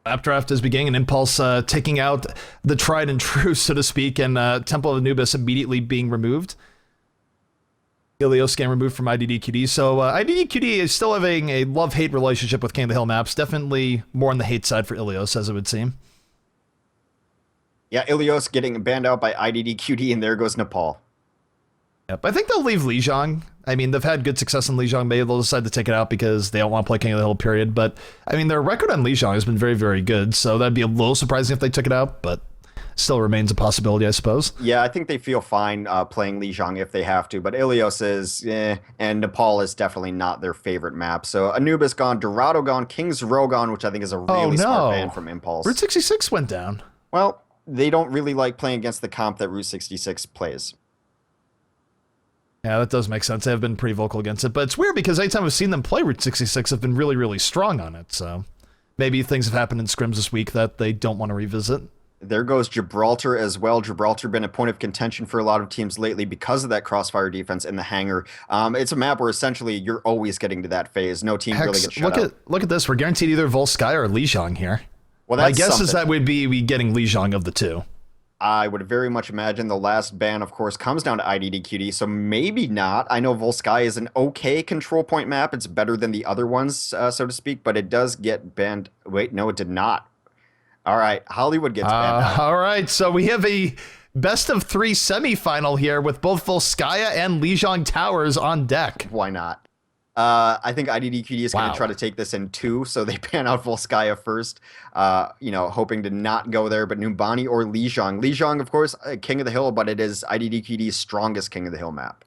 Updraft is beginning, and Impulse taking out the tried and true, so to speak, and Temple of Anubis immediately being removed. Ilios getting removed from IDDQD. So IDDQD is still having a love-hate relationship with King of the Hill maps. Definitely more on the hate side for Ilios, as it would seem. Yeah, Ilios getting banned out by IDDQD, and there goes Nepal. Yep, I think they'll leave Lijiang. I mean, they've had good success in Lijiang. Maybe they'll decide to take it out because they don't want to play King of the Hill, period. But, I mean, their record on Lijiang has been very, very good. So that'd be a little surprising if they took it out, but still remains a possibility, I suppose. Yeah, I think they feel fine playing Lijiang if they have to. But Ilios is, and Nepal is definitely not their favorite map. So Anubis gone, Dorado gone, King's Row gone, which I think is a really smart ban from Impulse. Route 66 went down. Well, they don't really like playing against the comp that Route 66 plays. Yeah, that does make sense. They have been pretty vocal against it, but it's weird because anytime I've seen them play Route 66, have been really, really strong on it. So maybe things have happened in scrims this week that they don't want to revisit. There goes Gibraltar as well. Gibraltar been a point of contention for a lot of teams lately because of that crossfire defense in the hangar. It's a map where essentially you're always getting to that phase. No team really gets shut out. Look at this. We're guaranteed either Volskaya or Lijiang here. Well, my guess is that would be we getting Lijiang of the two. I would very much imagine the last ban, of course, comes down to IDDQD, so maybe not. I know Volskaya is an okay control point map. It's better than the other ones, so to speak, but it does get banned. Wait, no, it did not. All right, Hollywood gets banned. All right, so we have a best of 3 semifinal here with both Volskaya and Lijiang Towers on deck. Why not? I think IDDQD is going to try to take this in 2, so they ban out Volskaya first, hoping to not go there, but Numbani or Lijiang. Lijiang, of course, King of the Hill, but it is IDDQD's strongest King of the Hill map.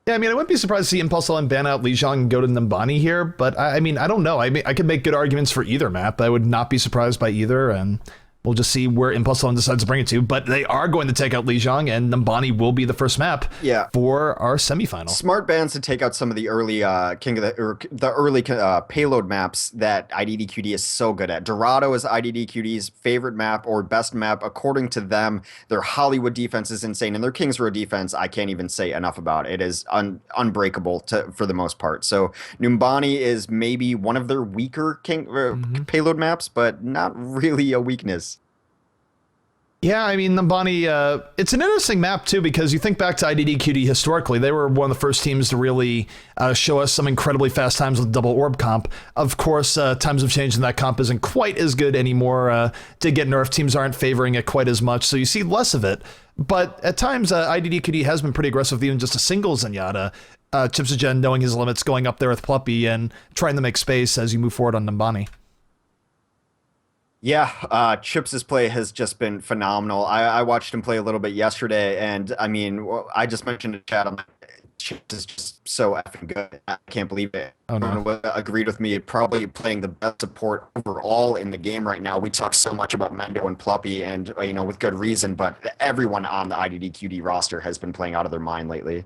Yeah, I mean, I wouldn't be surprised to see Impulse LM ban out Lijiang and go to Numbani here, but I mean, I don't know. I could make good arguments for either map. I would not be surprised by either, and we'll just see where Impulse LM decides to bring it to. But they are going to take out Lijiang, and Numbani will be the first map for our semifinal. Smart bans to take out some of the early early payload maps that IDDQD is so good at. Dorado is IDDQD's favorite map or best map according to them. Their Hollywood defense is insane, and their King's Row defense I can't even say enough about. It is unbreakable for the most part. So Numbani is maybe one of their weaker payload maps, but not really a weakness. Yeah, I mean, Numbani, it's an interesting map, too, because you think back to IDDQD historically, they were one of the first teams to really show us some incredibly fast times with double orb comp. Of course, times have changed and that comp isn't quite as good anymore. Did get nerfed, teams aren't favoring it quite as much, so you see less of it. But at times, IDDQD has been pretty aggressive with even just a single Zenyatta. Chipsagen knowing his limits, going up there with Pluppy and trying to make space as you move forward on Numbani. Yeah, Chips' play has just been phenomenal. I watched him play a little bit yesterday, and I mean, I just mentioned in chat, Chips is just so effing good. I can't believe it. Everyone agreed with me, probably playing the best support overall in the game right now. We talk so much about Mendo and Pluppy, and with good reason, but everyone on the IDDQD roster has been playing out of their mind lately.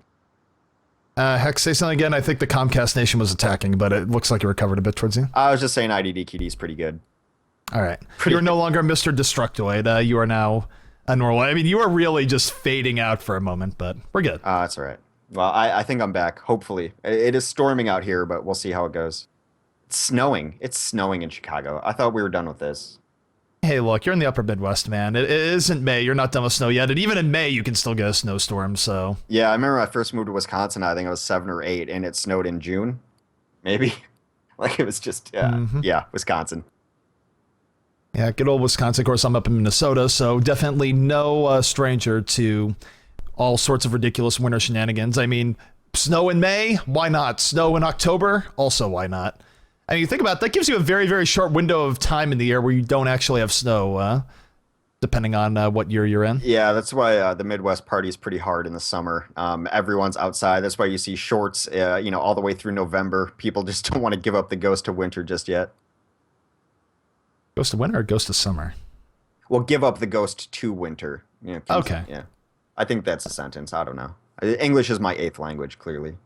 Hex, say something again. I think the Comcast Nation was attacking, but it looks like it recovered a bit towards you. I was just saying IDDQD is pretty good. All right. You're no longer Mr. Destructoid. You are now a normal. I mean, you are really just fading out for a moment, but we're good. That's all right. Well, I think I'm back, hopefully. It is storming out here, but we'll see how it goes. It's snowing. It's snowing in Chicago. I thought we were done with this. Hey, look, you're in the upper Midwest, man. It isn't May. You're not done with snow yet. And even in May, you can still get a snowstorm, so. Yeah, I remember I first moved to Wisconsin. I think I was 7 or 8, and it snowed in June. Maybe. Like, it was just, yeah, Wisconsin. Yeah, good old Wisconsin. Of course, I'm up in Minnesota, so definitely no stranger to all sorts of ridiculous winter shenanigans. I mean, snow in May? Why not? Snow in October? Also, why not? I mean, you think about it, that gives you a very, very short window of time in the year where you don't actually have snow, depending on what year you're in. Yeah, that's why the Midwest parties pretty hard in the summer. Everyone's outside. That's why you see shorts, all the way through November. People just don't want to give up the ghost to winter just yet. Ghost to winter or ghost to summer? Well, give up the ghost to winter. Okay. Yeah. I think that's a sentence. I don't know. English is my 8th language, clearly.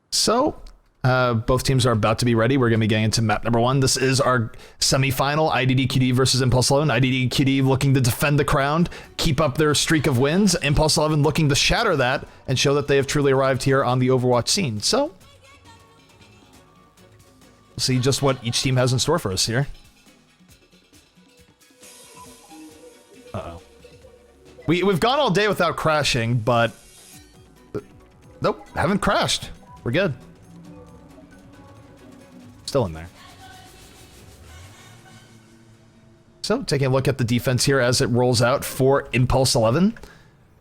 So, both teams are about to be ready. We're going to be getting into map number 1. This is our semifinal, IDDQD versus Impulse 11. IDDQD looking to defend the crown, keep up their streak of wins. Impulse 11 looking to shatter that and show that they have truly arrived here on the Overwatch scene. So, see just what each team has in store for us here. Uh-oh. We've gone all day without crashing, but... Nope, haven't crashed. We're good. Still in there. So, taking a look at the defense here as it rolls out for Impulse 11.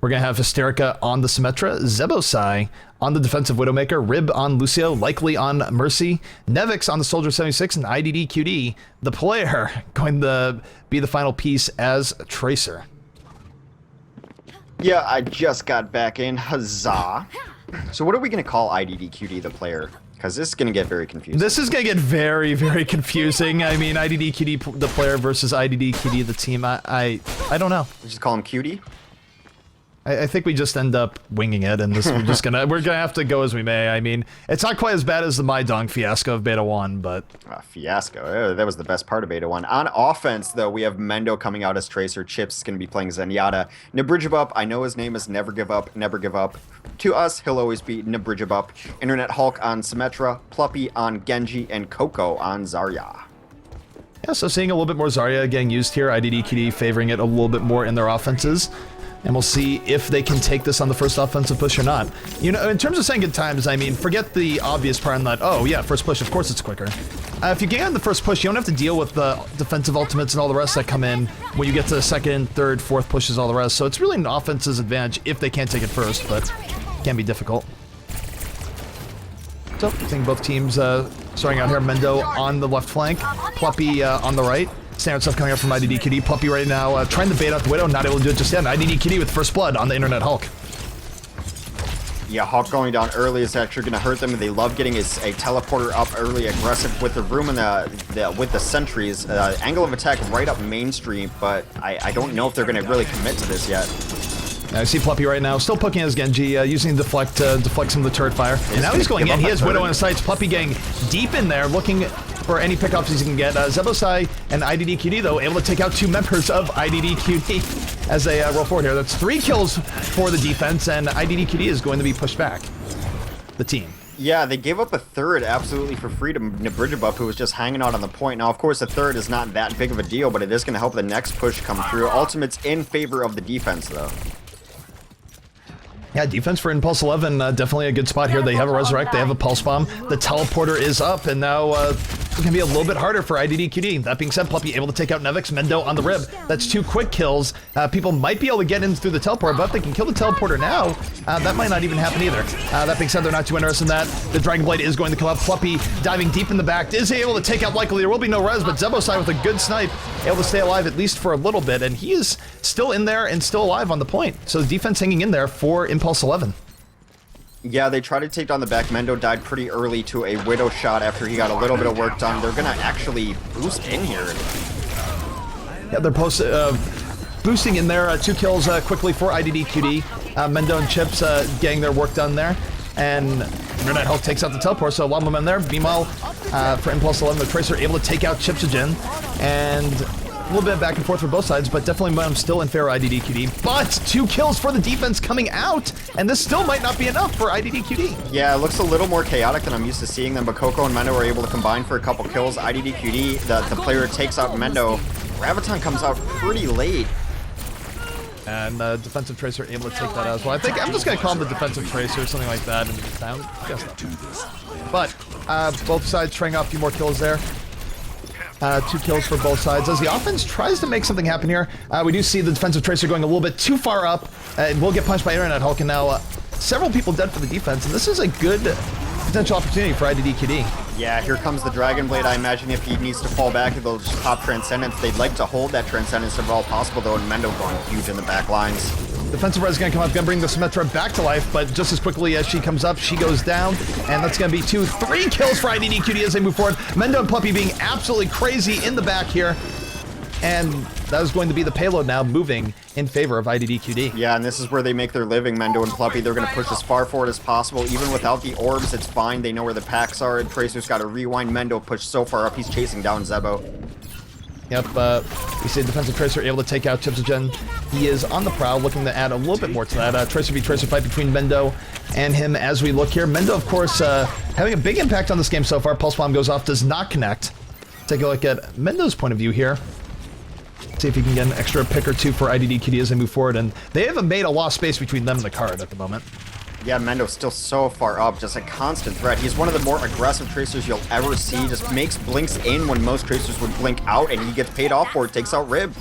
We're going to have Hysterica on the Symmetra, Zebosai on the defensive Widowmaker, Rib on Lucio, likely on Mercy, Nevix on the Soldier 76, and IDDQD, the player, going to be the final piece as Tracer. Yeah, I just got back in. Huzzah. So what are we going to call IDDQD, the player? Because this is going to get very confusing. This is going to get very, very confusing. I mean, IDDQD, the player, versus IDDQD, the team. I don't know. We just call him Cutie? I think we just end up winging it, and this we're gonna have to go as we may. I mean, it's not quite as bad as the Maidong fiasco of Beta 1, but fiasco. That was the best part of Beta 1. On offense, though, we have Mendo coming out as Tracer. Chips is gonna be playing Zenyatta. Nabridgebup, I know his name is Never Give Up, Never Give Up. To us, he'll always be Nabridgebup. Internet Hulk on Symmetra, Pluppy on Genji, and Coco on Zarya. Yeah, so seeing a little bit more Zarya getting used here. IDDQD favoring it a little bit more in their offenses. And we'll see if they can take this on the first offensive push or not. You know, in terms of saying good times, I mean, forget the obvious part on that, oh yeah, first push, of course it's quicker. If you get on the first push, you don't have to deal with the defensive ultimates and all the rest that come in when you get to the second, third, fourth pushes, all the rest. So it's really an offense's advantage if they can't take it first, but it can be difficult. So, I think both teams starting out here, Mendo on the left flank, Pluppy on the right. Standard stuff coming up from IDDQD. Pluppy right now trying to bait out the Widow, not able to do it just yet. IDDQD with first blood on the Internet Hulk. Yeah, Hulk going down early is actually going to hurt them. They love getting a teleporter up early, aggressive with the room and with the sentries. Angle of attack right up mainstream, but I don't know if they're going to really commit to this yet. I see Pluppy right now, still poking his Genji, using deflect to deflect some of the turret fire. And now he's going in. He has Widow in his sights. Pluppy getting deep in there, looking for any pickups he can get. Zebosai and IDDQD, though, able to take out two members of IDDQD as they roll forward here. That's 3 kills for the defense, and IDDQD is going to be pushed back. The team. Yeah, they gave up a third absolutely for free to Nabridgebup, who was just hanging out on the point. Now, of course, a third is not that big of a deal, but it is going to help the next push come through. Ultimate's in favor of the defense, though. Yeah, defense for Impulse 11, definitely a good spot here. They have a Resurrect, they have a Pulse Bomb. The Teleporter is up, and now it's going to be a little bit harder for IDDQD. That being said, Pluppy able to take out Nevix, Mendo on the Rib. That's 2 quick kills. People might be able to get in through the Teleporter, but if they can kill the Teleporter now, that might not even happen either. That being said, they're not too interested in that. The Dragon Blade is going to come up. Pluppy diving deep in the back. Is able to take out likely. There will be no res, but Zebosai with a good snipe, able to stay alive at least for a little bit, and he is still in there and still alive on the point. So the defense hanging in there for Impulse 11. Yeah, they tried to take down the back. Mendo died pretty early to a Widow shot after he got a little bit of work done. They're going to actually boost in here. Yeah, they're boosting in there. 2 kills quickly for IDDQD. Mendo and Chips getting their work done there. And Internet Hulk takes out the teleport, so a lot of momentum there. Meanwhile, for Impulse 11, the Tracer able to take out Chipsogen. And a little bit of back and forth for both sides, but definitely momentum still in favor of IDDQD. But 2 kills for the defense coming out, and this still might not be enough for IDDQD. Yeah, it looks a little more chaotic than I'm used to seeing them, but Coco and Mendo are able to combine for a couple kills. IDDQD, the player takes out Mendo. Graviton comes out pretty late. And the defensive Tracer able to take that out as well. I think I'm just going to call him the defensive Tracer or something like that. And I guess not. But both sides trying out a few more kills there. 2 kills for both sides as the offense tries to make something happen here. We do see the defensive Tracer going a little bit too far up. It will get punched by Internet Hulk, and now several people dead for the defense, and this is a good potential opportunity for IDDQD. Yeah, here comes the Dragon Blade. I imagine if he needs to fall back, they'll just pop Transcendence. They'd like to hold that Transcendence if at all possible, though, and Mendo going huge in the back lines. Defensive res is going to come up, going to bring the Symmetra back to life, but just as quickly as she comes up, she goes down, and that's going to be 3 kills for IDDQD as they move forward. Mendo and Pluppy being absolutely crazy in the back here, and that is going to be the payload now moving in favor of IDDQD. Yeah, and this is where they make their living, Mendo and Pluppy. They're going to push as far forward as possible. Even without the orbs, it's fine. They know where the packs are, and Tracer's got to rewind. Mendo pushed so far up, he's chasing down Zebo. Yep, we see defensive Tracer able to take out Chips-O-Gen. He is on the prowl, looking to add a little bit more to that. Tracer v Tracer fight between Mendo and him as we look here. Mendo, of course, having a big impact on this game so far. Pulse Bomb goes off, does not connect. Take a look at Mendo's point of view here. See if he can get an extra pick or two for IDDQD as they move forward, and they haven't made a lot of space between them and the card at the moment. Yeah, Mendo's still so far up, just a constant threat. He's one of the more aggressive Tracers you'll ever see. Just makes blinks in when most Tracers would blink out, and he gets paid off for it, takes out Rib.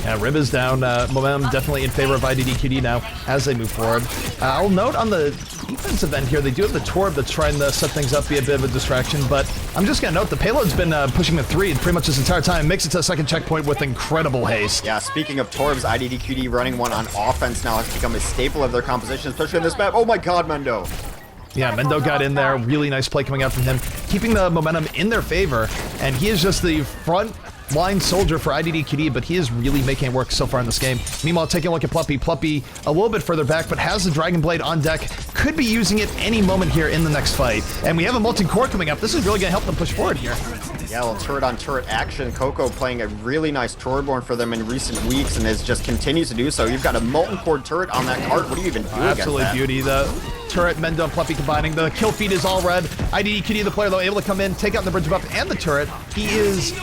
Yeah, Rib is down. Momentum definitely in favor of IDDQD now as they move forward. I'll note on the defensive end here, they do have the Torb that's trying to set things up, be a bit of a distraction, but I'm just going to note the payload's been pushing the 3 pretty much this entire time. Makes it to a second checkpoint with incredible haste. Yeah, speaking of Torbs, IDDQD running one on offense now has become a staple of their composition, especially on this map. Oh my god, Mendo! Yeah, Mendo got in there. Really nice play coming out from him, keeping the momentum in their favor, and he is just the front line soldier for IDDQD, but he is really making it work so far in this game. Meanwhile, taking a look at Pluppy. Pluppy a little bit further back, but has the Dragon Blade on deck. Could be using it any moment here in the next fight. And we have a Molten Core coming up. This is really going to help them push forward here. Yeah, well, turret on turret action. Coco playing a really nice Torborn for them in recent weeks, and has just continues to do so. You've got a Molten Core turret on that card. What do you even do Absolutely against that? beauty. The turret, Mendo, and Pluppy combining. The kill feed is all red. IDDQD, the player, though, able to come in, take out the bridge buff and the turret. He is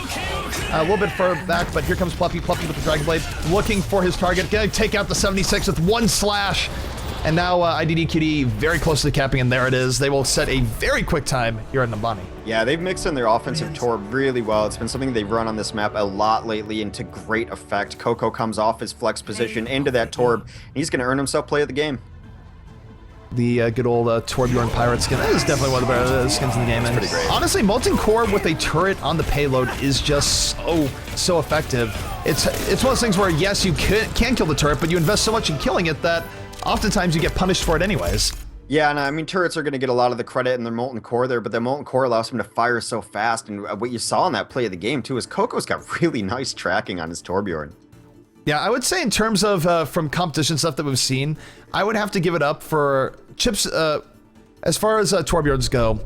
a little bit further back, but here comes Pluppy. Pluppy with the Dragon Blade, looking for his target. Gonna take out the 76 with one slash. And now IDDQD very close to the capping, and there it is. They will set a very quick time here at Nambani. Yeah, they've mixed in their offensive Torb really well. It's been something they've run on this map a lot lately, and to great effect. Coco comes off his flex position into that Torb, and he's going to earn himself play of the game. The good old Torbjorn Pirate skin. That is definitely one of the better skins in the game. Pretty great. Honestly, Molten Core with a turret on the payload is just so effective. It's one of those things where, yes, you can kill the turret, but you invest so much in killing it that oftentimes you get punished for it anyways. Yeah, and I mean, turrets are going to get a lot of the credit in their Molten Core there, but the Molten Core allows him to fire so fast, and what you saw in that play of the game, too, is Coco's got really nice tracking on his Torbjorn. Yeah, I would say in terms of from competition stuff that we've seen, I would have to give it up for Chips. As far as Torbjorns go,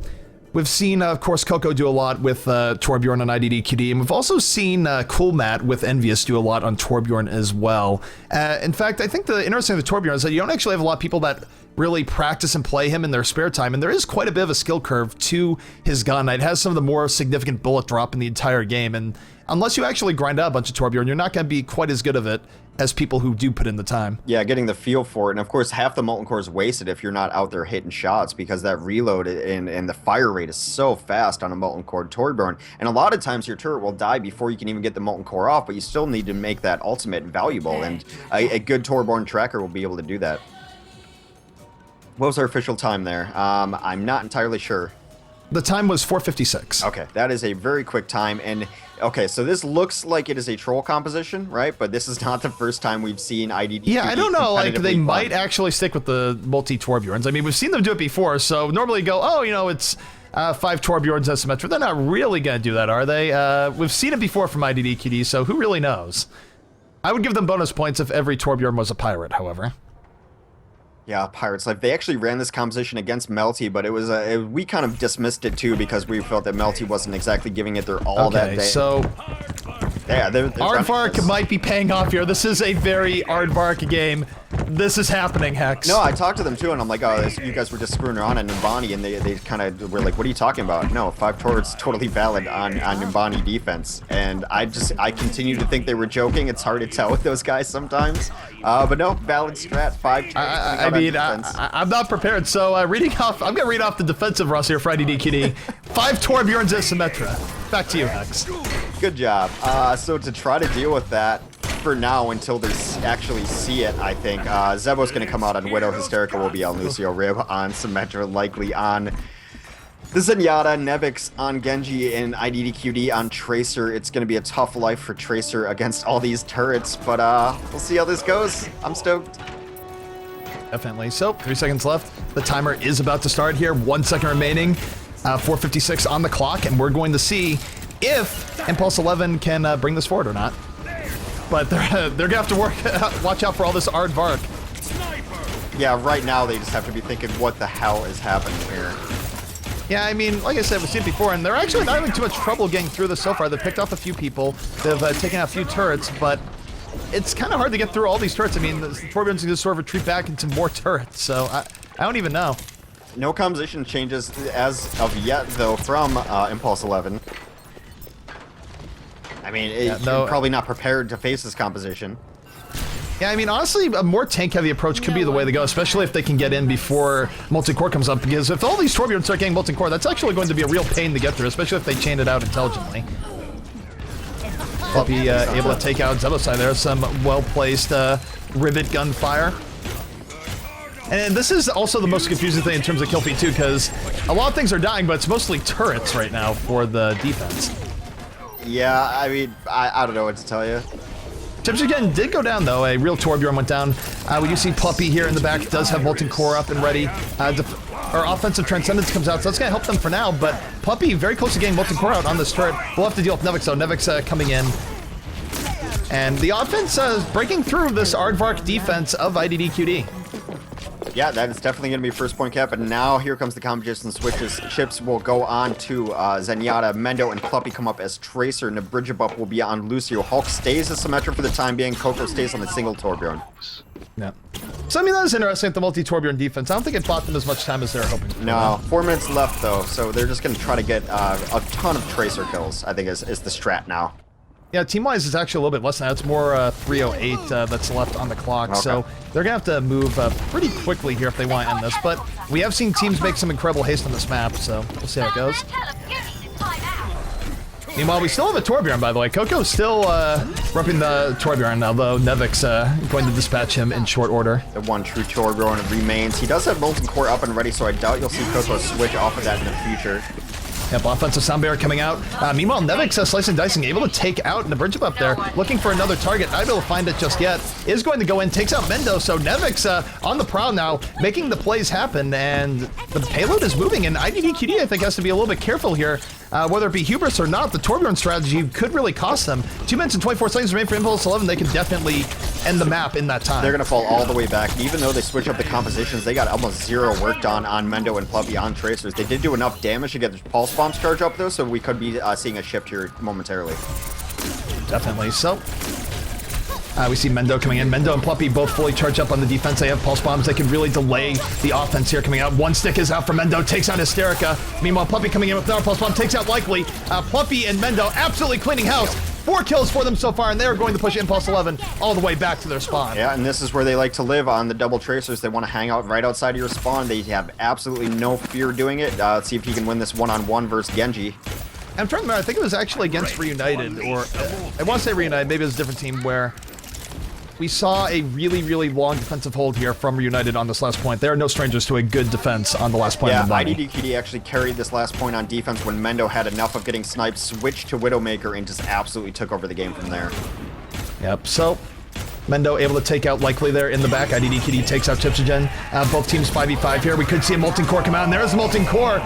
we've seen, of course, Coco do a lot with Torbjorn on IDDQD, and we've also seen Cool Matt with Envious do a lot on Torbjorn as well. In fact, I think the interesting thing with Torbjorn is that you don't actually have a lot of people that really practice and play him in their spare time, and there is quite a bit of a skill curve to his gun. It has some of the more significant bullet drop in the entire game, and unless you actually grind out a bunch of Torbjorn, you're not going to be quite as good of it as people who do put in the time. Yeah, getting the feel for it. And of course, half the Molten Core is wasted if you're not out there hitting shots, because that reload and the fire rate is so fast on a Molten Core Torbjorn. And a lot of times your turret will die before you can even get the Molten Core off, but you still need to make that ultimate valuable. And a good Torbjorn tracker will be able to do that. What was our official time there? I'm not entirely sure. The time was 4:56. Okay, that is a very quick time. And okay, so this looks like it is a troll composition, right? But this is not the first time we've seen IDDQD. Yeah, I don't know. Like, they competitively might fun. actually stick with the multi-Torbjorns. I mean, we've seen them do it before, so normally you go, oh, you know, it's 5 Torbjorns as Symmetra. They're not really going to do that, are they? We've seen it before from IDDQD, so who really knows? I would give them bonus points if every Torbjorn was a pirate, however. Yeah, Pirates Life. They actually ran this composition against Melty, but it was we kind of dismissed it too because we felt that Melty wasn't exactly giving it their all that day. So yeah, they're Aardvark might be paying off here. This is a very Aardvark game. This is happening, Hex. No, I talked to them too, and I'm like, oh, you guys were just screwing around on Nimbani, and they kind of were like, what are you talking about? No, 5 turrets totally valid on Nimbani defense, and I continue to think they were joking. It's hard to tell with those guys sometimes, but no, valid strat. 5 turrets. I mean, I'm not prepared, so I'm gonna read off the defensive Russ here for IDDQD. 5 Torbjorns as Symmetra. Back to you, Hex. Good job. So to try to deal with that, for now, until they actually see it, I think Zebo's going to come out on Widow, Hysterica will be on Lucio, Rib on Symmetra, likely on the Zenyatta, Nevix on Genji, and IDDQD on Tracer. It's going to be a tough life for Tracer against all these turrets, but we'll see how this goes. I'm stoked. Definitely. So, 3 seconds left. The timer is about to start here. 1 second remaining. 4:56 on the clock, and we're going to see if Impulse 11 can bring this forward or not. But they're gonna have to watch out for all this Aardvark. Yeah, right now they just have to be thinking, what the hell is happening here? Yeah, I mean, like I said, we've seen it before, and they're actually not having too much trouble getting through this so far. They've picked off a few people. They've taken out a few turrets, but it's kind of hard to get through all these turrets. I mean, the Torbjorn's going to sort of retreat back into more turrets, so I don't even know. No composition changes as of yet, though, from Impulse 11. I mean, you're probably not prepared to face this composition. Yeah, I mean, honestly, a more tank-heavy approach could be the way to go, especially if they can get in before Molten Core comes up, because if all these Torbjorns start getting Molten Core, that's actually going to be a real pain to get through, especially if they chain it out intelligently. Puppy able to take out Zebosai there. Some well-placed rivet gunfire. And this is also the most confusing thing in terms of kill feed, too, because a lot of things are dying, but it's mostly turrets right now for the defense. Yeah, I mean, I don't know what to tell you. Tips again did go down, though. A real Torbjorn went down. We do see Puppy here in the back does have Molten Core up and ready. Our offensive Transcendence comes out, so that's going to help them for now, but Puppy very close to getting Molten Core out on this turret. We'll have to deal with Nevix, though. Nevix coming in. And the offense is breaking through this Aardvark defense of IDDQD. Yeah, that is definitely going to be first point cap, and now here comes the competition switches. Chips will go on to Zenyatta, Mendo, and Pluppy come up as Tracer. Nabridgebup will be on Lucio. Hulk stays as Symmetra for the time being. Coco stays on the single Torbjorn. Yeah. So, I mean, that is interesting with the multi-Torbjorn defense. I don't think it bought them as much time as they were hoping for. No, 4 minutes left, though, so they're just going to try to get a ton of Tracer kills, I think is the strat now. Yeah, team-wise, it's actually a little bit less than that. It's more 308 that's left on the clock, okay. So they're going to have to move pretty quickly here if they want to end this. But we have seen teams make some incredible haste on this map, so we'll see how it goes. Meanwhile, we still have a Torbjorn, by the way. Coco's still repping the Torbjorn, although Nevix going to dispatch him in short order. The one true Torbjorn remains. He does have Molten Core up and ready, so I doubt you'll see Coco switch off of that in the future. Yep, offensive sound barrier coming out. Meanwhile, Nevix slicing dicing, able to take out Nabridgebup up there, looking for another target. Not able to find it just yet. Is going to go in, takes out Mendo, so Nevix on the prowl now, making the plays happen, and the payload is moving, and IDDQD, I think, has to be a little bit careful here. Whether it be hubris or not, the Torbjorn strategy could really cost them. 2 minutes and 24 seconds remain for Impulse 11. They can definitely end the map in that time. They're going to fall all the way back. And even though they switch up the compositions, they got almost zero work done on Mendo and Pluppy on Tracers. They did do enough damage to get the Pulse Bombs charge up, though, so we could be seeing a shift here momentarily. Definitely. So, we see Mendo coming in. Mendo and Pluppy both fully charged up on the defense. They have Pulse Bombs. They can really delay the offense here coming out. One stick is out for Mendo. Takes out Hysterica. Meanwhile, Pluppy coming in with another Pulse Bomb. Takes out Likely. Pluppy and Mendo absolutely cleaning house. 4 kills for them so far, and they're going to push Impulse 11 all the way back to their spawn. Yeah, and this is where they like to live on the double Tracers. They want to hang out right outside of your spawn. They have absolutely no fear doing it. Let's see if he can win this one-on-one versus Genji. I'm trying to remember. I think it was actually against Reunited, or I want to say Reunited. Maybe it was a different team where we saw a really, really long defensive hold here from Reunited on this last point. They are no strangers to a good defense on the last point. Yeah, IDDQD actually carried this last point on defense when Mendo had enough of getting sniped, switched to Widowmaker, and just absolutely took over the game from there. Yep, so Mendo able to take out Likely there in the back. IDDQD takes out Tipsogen. Both teams 5v5 here. We could see a Molten Core come out, and there's the Molten Core.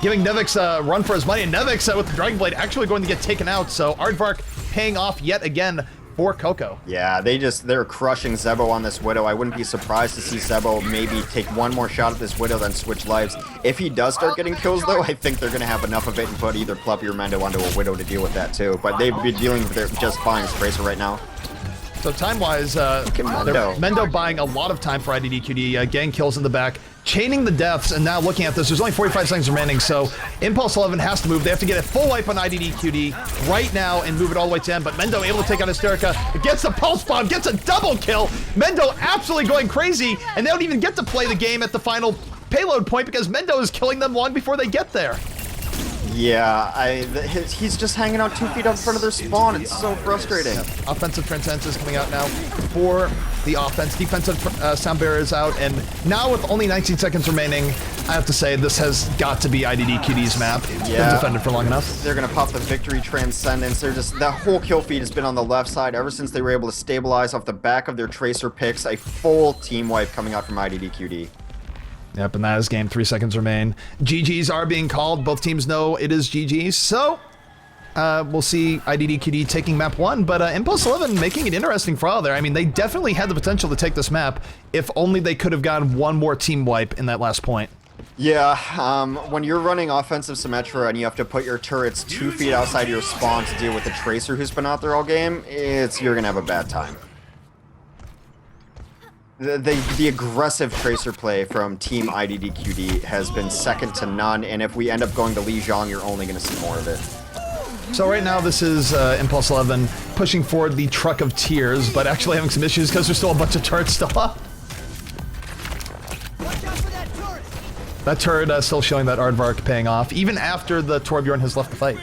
Giving Nevix a run for his money, and Nevix with the Dragon Blade actually going to get taken out, so Aardvark paying off yet again for Coco. Yeah, they're crushing Zebo on this Widow. I wouldn't be surprised to see Zebo maybe take one more shot at this Widow, then switch lives. If he does start getting kills, though, I think they're going to have enough of it and put either Pluppy or Mendo onto a Widow to deal with that, too. But they've been dealing with it just fine as Tracer right now. So time-wise, Mendo buying a lot of time for IDDQD, getting kills in the back, chaining the deaths, and now looking at this, there's only 45 seconds remaining, so Impulse 11 has to move. They have to get a full wipe on IDDQD right now and move it all the way to end, but Mendo able to take out Hysterica, gets a Pulse Bomb, gets a double kill. Mendo absolutely going crazy, and they don't even get to play the game at the final payload point because Mendo is killing them long before they get there. Yeah, he's just hanging out 2 feet up in front of their spawn. It's so frustrating. Yeah. Offensive Transcendence is coming out now for the offense. Defensive sound barrier is out, and now with only 19 seconds remaining, I have to say this has got to be IDDQD's map. Yeah, been defended for long enough. They're gonna pop the Victory Transcendence. They're just that whole kill feed has been on the left side ever since they were able to stabilize off the back of their Tracer picks. A full team wipe coming out from IDDQD. Yep, and that is game. 3 seconds remain. GGs are being called. Both teams know it is GGs. So, we'll see IDDQD taking map 1, but Impulse 11 making it interesting for all there. I mean, they definitely had the potential to take this map if only they could have gotten one more team wipe in that last point. Yeah, when you're running offensive Symmetra and you have to put your turrets 2 feet outside your spawn to deal with the Tracer who's been out there all game, you're gonna have a bad time. The aggressive Tracer play from Team IDDQD has been second to none, and if we end up going to Lijiang, you're only gonna see more of it. So right now this is Impulse 11 pushing forward the Truck of Tears, but actually having some issues because there's still a bunch of turrets still up. That turret still showing that Aardvark paying off, even after the Torbjorn has left the fight.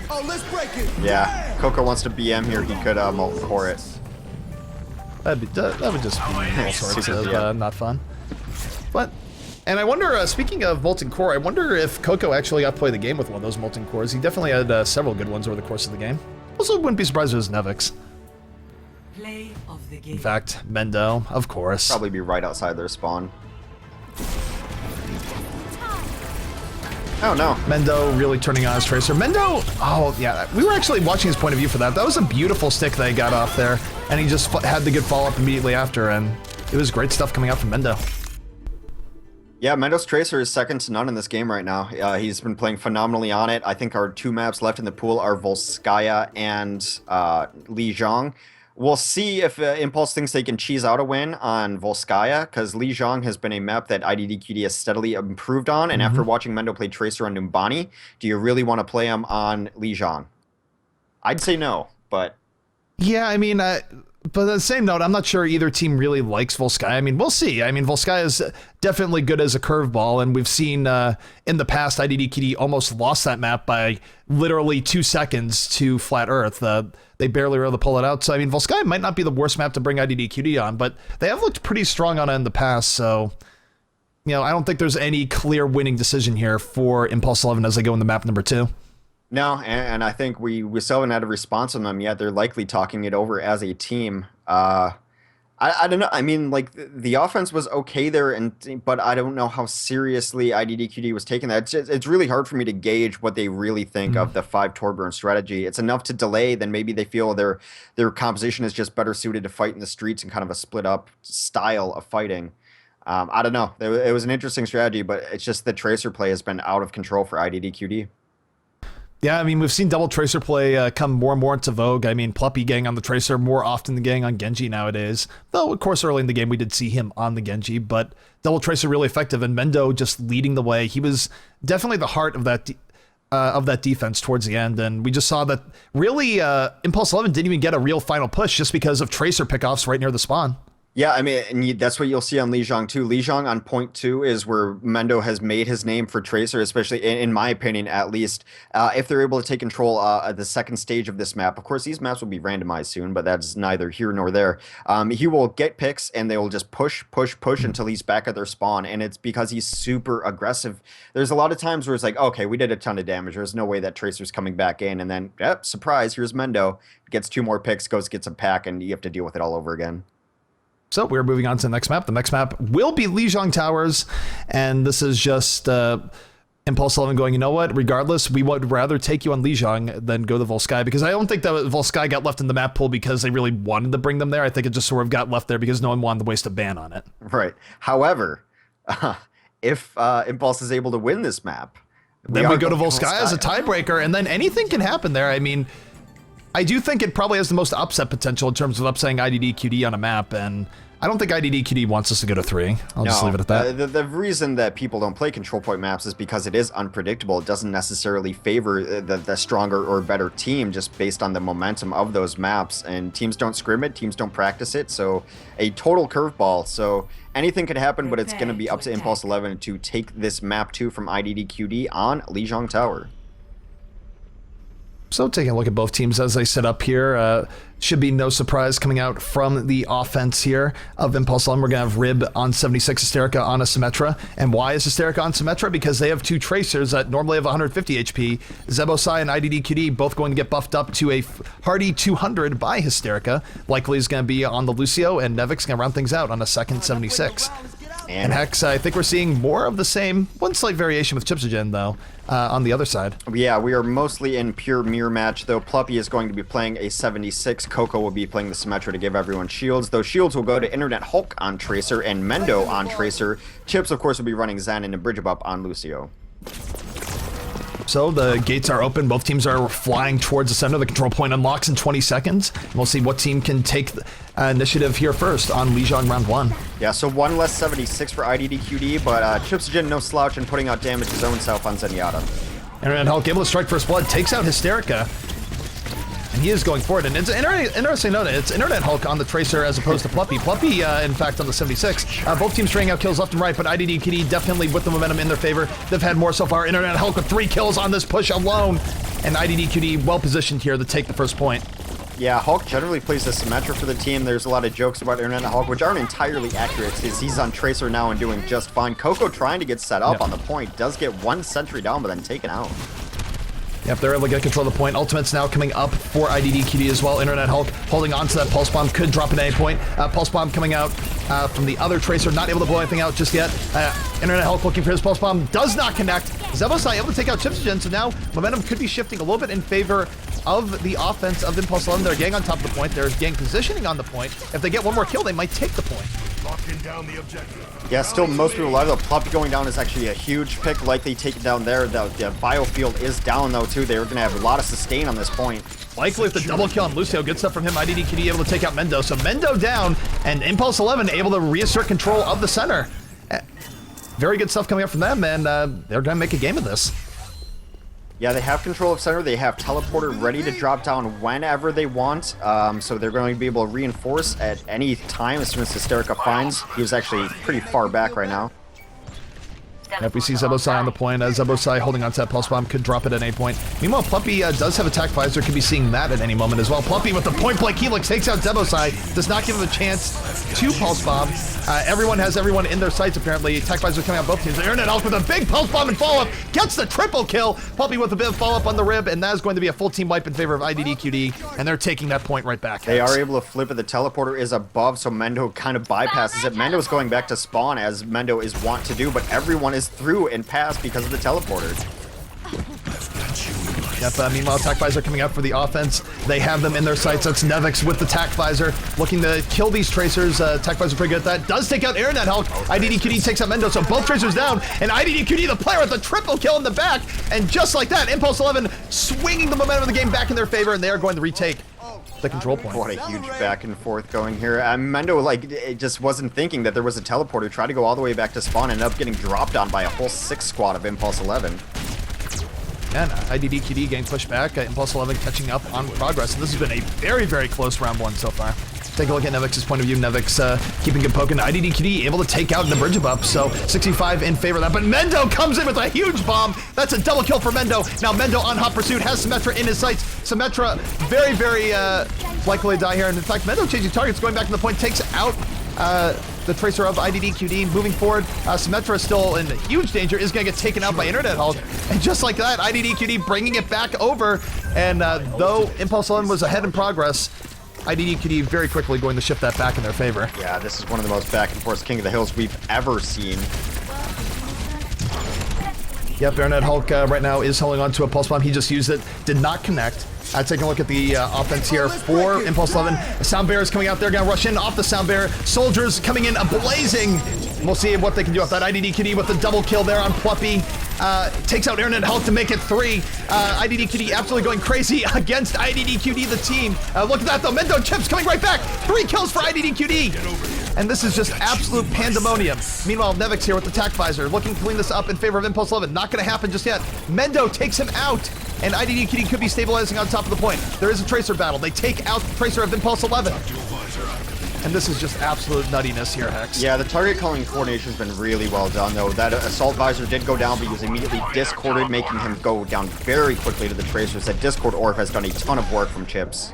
Oh, let's break it. Yeah, Coco wants to BM here, he could molten core it. That would just be all sorts of not fun. But, and I wonder, speaking of Molten Core, I wonder if Coco actually got to play the game with one of those Molten Cores. He definitely had several good ones over the course of the game. Also, wouldn't be surprised if it was Nevix. Play of the game. In fact, Mendo, of course. Probably be right outside their spawn. Oh no. Mendo really turning on his Tracer. Mendo, oh yeah, we were actually watching his point of view for that. That was a beautiful stick that he got off there, and he just had the good follow-up immediately after, and it was great stuff coming out from Mendo. Yeah, Mendo's Tracer is second to none in this game right now. He's been playing phenomenally on it. I think our 2 maps left in the pool are Volskaya and Lijiang. We'll see if Impulse thinks they can cheese out a win on Volskaya, because Lijiang has been a map that IDDQD has steadily improved on, and after watching Mendo play Tracer on Numbani, do you really want to play him on Lijiang? I'd say no, but... Yeah, I mean, but on the same note, I'm not sure either team really likes Volskaya. I mean, we'll see. I mean, Volskaya is definitely good as a curveball, and we've seen in the past IDDQD almost lost that map by literally 2 seconds to Flat Earth. They barely were able to pull it out. So, I mean, Volskaya might not be the worst map to bring IDDQD on, but they have looked pretty strong on it in the past, so... You know, I don't think there's any clear winning decision here for Impulse 11 as they go into map number 2. No, and I think we still haven't had a response from them yet. They're likely talking it over as a team. I don't know. I mean, like, the offense was okay there, but I don't know how seriously IDDQD was taking that. It's really hard for me to gauge what they really think of the 5 Torbjorn strategy. It's enough to delay, then maybe they feel their composition is just better suited to fight in the streets and kind of a split-up style of fighting. I don't know. It was an interesting strategy, but it's just the Tracer play has been out of control for IDDQD. Yeah, I mean, we've seen double Tracer play come more and more into vogue. I mean, Pluppy gang on the Tracer more often than gang on Genji nowadays. Though, of course, early in the game, we did see him on the Genji, but double Tracer really effective, and Mendo just leading the way. He was definitely the heart of that defense towards the end, and we just saw that really Impulse 11 didn't even get a real final push just because of Tracer pickoffs right near the spawn. Yeah, I mean, and that's what you'll see on Lijiang too. Lijiang on point 2 is where Mendo has made his name for Tracer, especially in my opinion, at least. If they're able to take control at the second stage of this map, of course, these maps will be randomized soon, but that's neither here nor there. He will get picks, and they will just push until he's back at their spawn, and it's because he's super aggressive. There's a lot of times where it's like, okay, we did a ton of damage. There's no way that Tracer's coming back in, and then, yep, surprise, here's Mendo. Gets 2 more picks, gets a pack, and you have to deal with it all over again. So we're moving on to the next map. The next map will be Lijiang Towers, and this is just Impulse 11 going, you know what, regardless, we would rather take you on Lijiang than go to Volskaya, because I don't think that Volskaya got left in the map pool because they really wanted to bring them there. I think it just sort of got left there because no one wanted to waste a ban on it. Right. However, if Impulse is able to win this map, then we go to Volskaya as a tiebreaker, and then anything can happen there. I mean, I do think it probably has the most upset potential in terms of upsetting IDDQD on a map, and I don't think IDDQD wants us to go to 3. I'll just leave it at that. The reason that people don't play control point maps is because it is unpredictable. It doesn't necessarily favor the stronger or better team just based on the momentum of those maps, and teams don't scrim it, teams don't practice it, so a total curveball. So anything could happen, but it's going to be up to Impulse 11 to take this map 2 from IDDQD on Lijiang Tower. So taking a look at both teams as they set up here, should be no surprise coming out from the offense here of Impulse 11. We're going to have Rib on 76, Hysterica on a Symmetra. And why is Hysterica on Symmetra? Because they have 2 Tracers that normally have 150 HP. Zebosai and IDDQD both going to get buffed up to a hardy 200 by Hysterica. Likely is going to be on the Lucio, and Nevix going to round things out on a second 76. And Hex, I think we're seeing more of the same. One slight variation with Chipsogen, though, on the other side. Yeah, we are mostly in pure mirror match, though Pluppy is going to be playing a 76. Coco will be playing the Symmetra to give everyone shields. Those shields will go to Internet Hulk on Tracer and Mendo on Tracer. Chips, of course, will be running Zen and Bridge Up on Lucio. So the gates are open. Both teams are flying towards the center. The control point unlocks in 20 seconds. And we'll see what team can take the initiative here first on Lijiang round 1. Yeah, so one less 76 for IDDQD, but Chipsogen no slouch in putting out damage his own self on Zenyatta. Internet Hulk able to strike first blood, takes out Hysterica. And he is going for it. And it's an interesting note. It's Internet Hulk on the Tracer as opposed to Pluppy. Pluppy, in fact, on the 76. Both teams trading out kills left and right, but IDDQD definitely with the momentum in their favor. They've had more so far. Internet Hulk with 3 kills on this push alone. And IDDQD well positioned here to take the first point. Yeah, Hulk generally plays the Symmetra for the team. There's a lot of jokes about Internet Hulk, which aren't entirely accurate, because he's on Tracer now and doing just fine. Coco trying to get set up on the point, does get 1 sentry down, but then taken out. Yep, they're able to get control of the point. Ultimate's now coming up for IDDQD as well. Internet Hulk holding on to that Pulse Bomb, could drop at any point. Pulse Bomb coming out from the other Tracer, not able to blow anything out just yet. Internet Hulk looking for his Pulse Bomb, does not connect. Zebosai able to take out Chipsogen, so now momentum could be shifting a little bit in favor of the offense of Impulse 11. They're getting on top of the point. They're getting positioning on the point. If they get one more kill, they might take the point. Locking down the objective. Yeah, still most people alive, though. Pluppy going down is actually a huge pick, likely take it down there. The biofield is down, though, too. They're going to have a lot of sustain on this point. Likely with the double kill on Lucio, good stuff from him. IDDQD able to take out Mendo. So Mendo down, and Impulse 11 able to reassert control of the center. Very good stuff coming up from them, and they're going to make a game of this. Yeah, they have control of center. They have teleporter ready to drop down whenever they want. So they're going to be able to reinforce at any time as soon as Hysterica finds. He was actually pretty far back right now. Yep, we see Zebosai on the point. Zebosai holding on to that Pulse Bomb, could drop it at any point. Meanwhile, Pluppy does have attack visor, could be seeing that at any moment as well. Pluppy with the point-blank helix takes out Zebosai, does not give him a chance to Pulse Bomb. Everyone has everyone in their sights, apparently. Attack visor coming out both teams. Internet Hulk with a big Pulse Bomb and follow-up, gets the triple kill. Pluppy with a bit of follow-up on the rib, and that is going to be a full team wipe in favor of IDDQD, and they're taking that point right back. They are able to flip it. The teleporter is above, so Mendo kind of bypasses it. Mendo's going back to spawn, as Mendo is wont to do, but everyone is through and past because of the teleporter. Yep, meanwhile, attack visor coming out for the offense. They have them in their sights. That's Nevix with the attack visor, looking to kill these Tracers. Attack visor pretty good at that. Does take out Internet Hulk. IDDQD takes out Mendo, so both Tracers down. And IDDQD, the player, with the triple kill in the back. And just like that, Impulse 11 swinging the momentum of the game back in their favor, and they are going to retake the control point. What a huge back and forth going here. Mendo, like, it just wasn't thinking that there was a teleporter. Tried to go all the way back to spawn, ended up getting dropped on by a whole 6 squad of Impulse 11. And IDDQD getting pushed back. Impulse 11 catching up on progress. And this has been a very, very close round 1 so far. Take a look at Nevix's point of view. Nevix keeping good poking. IDDQD able to take out the bridge up, so 65 in favor of that. But Mendo comes in with a huge bomb. That's a double kill for Mendo. Now Mendo on hot pursuit, has Symmetra in his sights. Symmetra very, very likely to die here. And in fact, Mendo changing targets, going back to the point, takes out the Tracer of IDDQD. Moving forward, Symmetra is still in huge danger, is going to get taken out by Internet Hulk. And just like that, IDDQD bringing it back over. And though Impulse 11 was ahead in progress, IDDQD very quickly going to shift that back in their favor. Yeah, this is one of the most back and forth King of the Hills we've ever seen. Yep, Internet Hulk right now is holding on to a Pulse Bomb. He just used it, did not connect. Taking a look at the offense here for Impulse 11. Sound Bearer is coming out there, going to rush in off the Sound Bearer. Soldiers coming in, blazing. We'll see what they can do with that. IDDQD with the double kill there on Pluppy. Takes out Internet Hulk to make it 3. IDDQD absolutely going crazy against IDDQD, the team. Look at that, though. Mendo Chips coming right back. 3 kills for IDDQD. And this is just absolute pandemonium. Meanwhile, Nevix here with the attack visor, looking to clean this up in favor of Impulse 11. Not going to happen just yet. Mendo takes him out. And IDDQD could be stabilizing on top of the point. There is a Tracer battle. They take out the Tracer of Impulse 11. And this is just absolute nuttiness here, Hex. Yeah, the target calling coordination has been really well done, though. That Assault Visor did go down, but he was immediately discorded, making him go down very quickly to the Tracers. That Discord Orb has done a ton of work from Chips.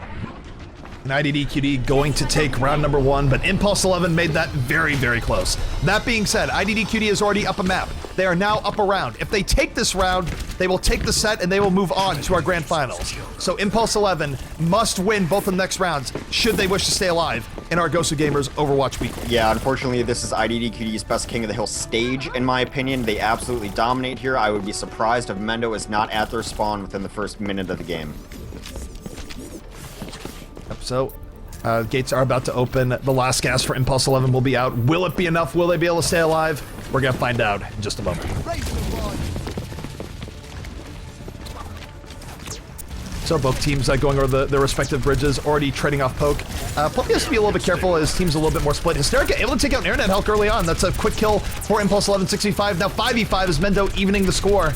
And IDDQD going to take round number 1, but Impulse 11 made that very, very close. That being said, IDDQD is already up a map. They are now up a round. If they take this round, they will take the set and they will move on to our grand finals. So Impulse 11 must win both the next rounds should they wish to stay alive in our GosuGamers Overwatch Weekly. Yeah, unfortunately, this is IDDQD's best King of the Hill stage, in my opinion. They absolutely dominate here. I would be surprised if Mendo is not at their spawn within the first minute of the game. So, gates are about to open. The last gas for Impulse 11 will be out. Will it be enough? Will they be able to stay alive? We're going to find out in just a moment. So both teams going over their respective bridges, already trading off poke. Puppy has to be a little bit careful as teams a little bit more split. Hysterica able to take out Internet Hulk early on. That's a quick kill for Impulse 11, 6v5. Now 5v5 is Mendo evening the score.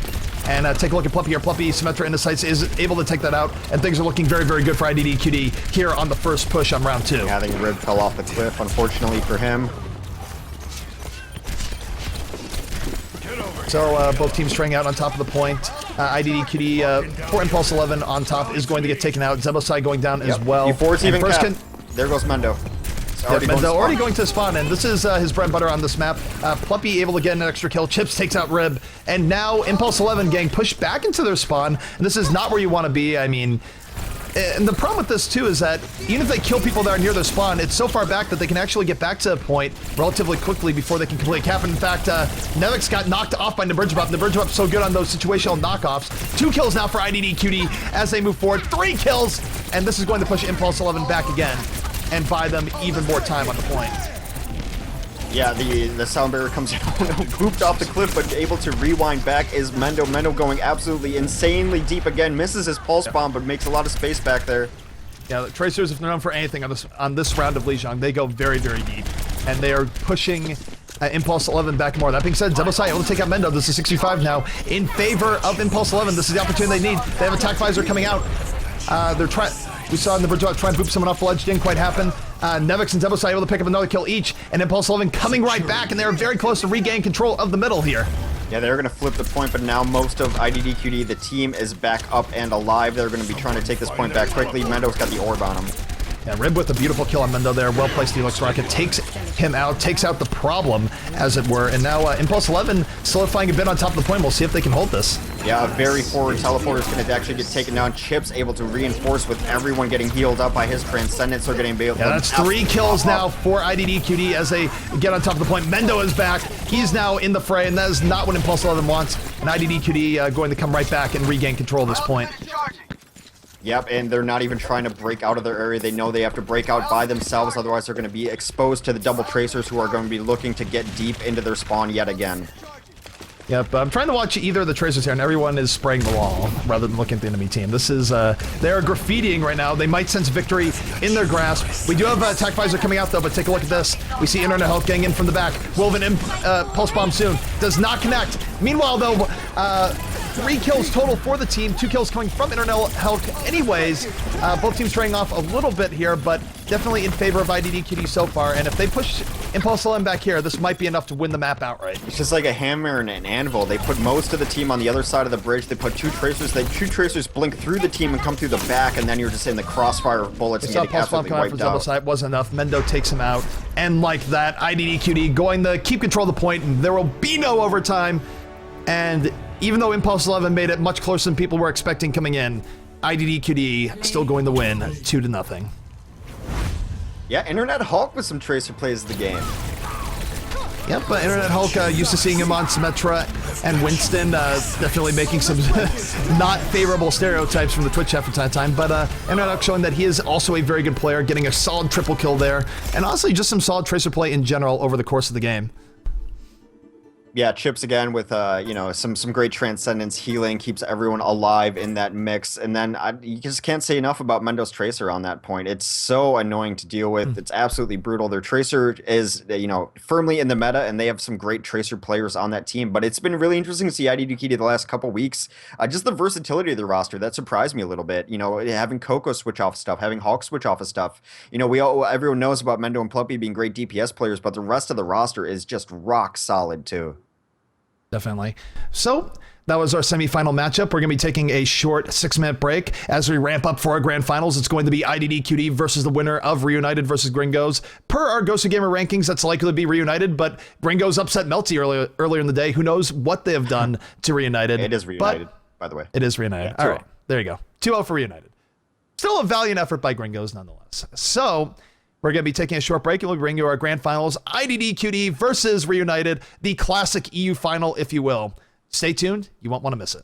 And take a look at Pluppy here. Pluppy, Symmetra into sights, is able to take that out. And things are looking very, very good for IDDQD here on the first push on round 2. Yeah, I think Rib fell off the cliff, unfortunately for him. So both teams trying out on top of the point. IDDQD for Impulse 11 on top is going to get taken out. Zebosai going down as well. Before it's even first capped, there goes Mendo. Mendo already going to spawn, and this is his bread and butter on this map. Pluppy able to get an extra kill. Chips takes out Rib, and now Impulse 11 getting pushed back into their spawn. And this is not where you want to be. I mean, and the problem with this too is that even if they kill people that are near their spawn, it's so far back that they can actually get back to a point relatively quickly before they can complete cap. In fact, Nevix got knocked off by Nabirjabop. Nabirjabop's so good on those situational knockoffs. 2 kills now for IDDQD as they move forward. 3 kills, and this is going to push Impulse 11 back again and buy them even more time on the point. Yeah, the sound barrier comes out, booped off the cliff, but able to rewind back is Mendo. Mendo going absolutely insanely deep again, misses his pulse bomb, but makes a lot of space back there. Yeah, the Tracers, if they're known for anything on this round of Lijiang, they go very, very deep, and they are pushing Impulse 11 back more. That being said, Zebosai able to take out Mendo. This is 65 now in favor of Impulse 11. This is the opportunity they need. They have attack visor coming out. They're trying. We saw in the bridge trying to boop someone off the ledge. Didn't quite happen. Nevix and Zebosai able to pick up another kill each, and Impulse 11 coming right back, and they are very close to regain control of the middle here. Yeah, they're going to flip the point, but now most of IDDQD, the team, is back up and alive. They're going to be trying to take this point back quickly. Mendo's got the orb on him. Yeah, Rib with a beautiful kill on Mendo there. Well-placed Helix Rocket takes him out, takes out the problem, as it were. And now Impulse 11 solidifying a bit on top of the point. We'll see if they can hold this. Yeah, a very forward teleporter is going to actually get taken down. Chips able to reinforce with everyone getting healed up by his Transcendence. They're getting able to... Yeah, that's 3 kills now for IDDQD as they get on top of the point. Mendo is back. He's now in the fray, and that is not what Impulse 11 wants. And IDDQD going to come right back and regain control of this point. Yep, and they're not even trying to break out of their area. They know they have to break out by themselves, otherwise they're going to be exposed to the double tracers who are going to be looking to get deep into their spawn yet again. Yep, I'm trying to watch either of the tracers here, and everyone is spraying the wall rather than looking at the enemy team. This is, they're graffitiing right now. They might sense victory in their grasp. We do have attack visor coming out, though, but take a look at this. We see Internet Health getting in from the back. Wilven pulse bomb soon. Does not connect. Meanwhile, though, 3 kills total for the team. 2 kills coming from Internet Health anyways. Both teams trailing off a little bit here, but definitely in favor of IDDQD so far. And if they push Impulse 11 back here, this might be enough to win the map outright. It's just like a hammer and an anvil. They put most of the team on the other side of the bridge. They put 2 tracers. The 2 tracers blink through the team and come through the back, and then you're just in the crossfire of bullets and getting absolutely wiped out. It wasn't enough. Mendo takes him out. And like that, IDDQD going to keep control of the point, and there will be no overtime. And even though Impulse 11 made it much closer than people were expecting coming in, IDDQD still going to win 2-0. Yeah, Internet Hulk with some tracer plays of the game. Yep, but Internet Hulk, used to seeing him on Symmetra and Winston, definitely making some not favorable stereotypes from the Twitch chat from time to time, but Internet Hulk showing that he is also a very good player, getting a solid triple kill there, and honestly just some solid tracer play in general over the course of the game. Yeah, Chips again with you know, some great Transcendence healing, keeps everyone alive in that mix. And then you just can't say enough about Mendo's Tracer on that point. It's so annoying to deal with. It's absolutely brutal. Their Tracer is, you know, firmly in the meta, and they have some great Tracer players on that team. But it's been really interesting to see IDDQD the last couple weeks. Just the versatility of the roster, that surprised me a little bit. You know, having Coco switch off stuff, having Hulk switch off of stuff. You know, everyone knows about Mendo and Pluppy being great DPS players, but the rest of the roster is just rock solid too. Definitely. So that was our semifinal matchup. We're going to be taking a short 6-minute break as we ramp up for our grand finals. It's going to be IDDQD versus the winner of Reunited versus Gringos. Per our GosuGamer rankings, that's likely to be Reunited, but Gringos upset Melty earlier in the day. Who knows what they have done to Reunited? It is Reunited, by the way. It is Reunited. Yeah, all right, there you go. 2-0 for Reunited. Still a valiant effort by Gringos nonetheless. So We're going to be taking a short break and we'll bring you our grand finals, IDDQD versus Reunited, the classic EU final, if you will. Stay tuned. You won't want to miss it.